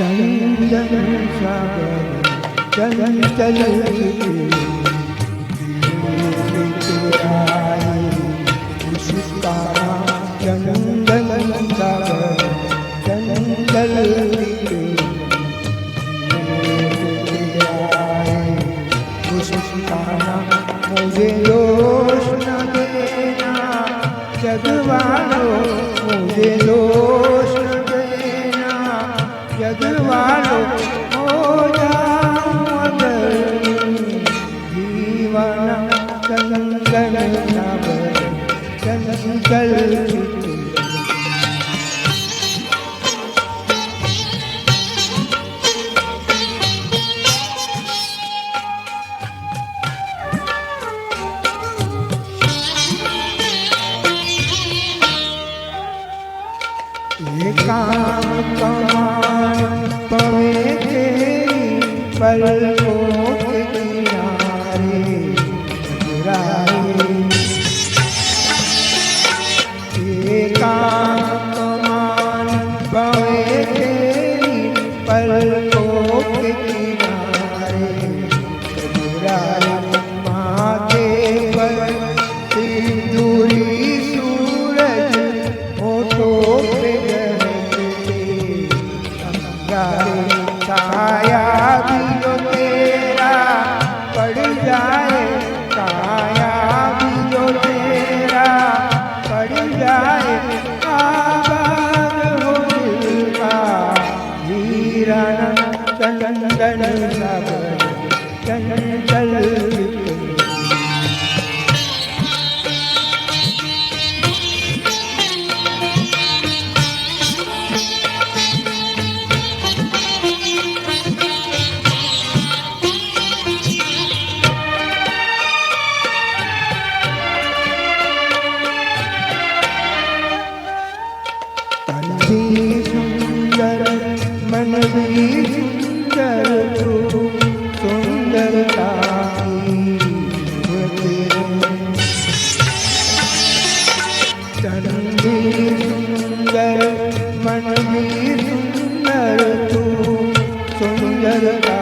चंदन सागर चंचल चंदन सागर चंचल मुझे दोष न देना जग वालों, मुझे दोष न देना जग वालों, हो जाऊं अगर जीवन चंदन सागर चंचल काम कमान पवे तेरी पलकों के किनारे गिराए। ये काम कमान पवे तेरी पलकों के किनारे गिराए। माथे पर सिंदूरी सूरज होठों पे काया भी जो तेरा पड़ जाए, काया भी जो तेरा पड़ जाए, आबाद हो दिल का हीरा चंदन सागर चंचल। सुंदर मन भी सुंदर तू सुंदरता चंदी सुंदर मन भी सुंदर तू सुंदरता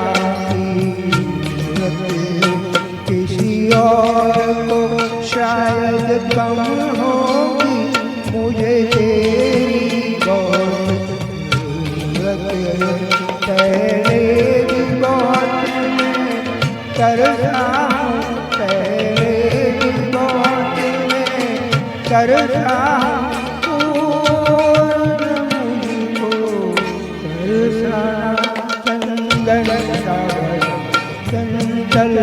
किसी और को शायद कम होगी, मुझे तेरी तेरे बहुत तरसा हूँ, तेरे बहुत तरसा मुझको तरसा चंदन सागर चंचल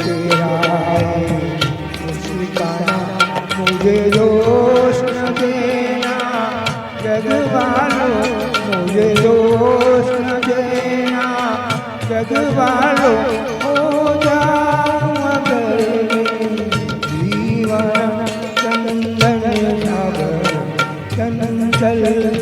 तेरा मुस्काना। मुझे दोष न देना जग वालों, मुझे दोष न देना जग वालों, हो जाऊं अगर जीवन चंदन सागर चंचल।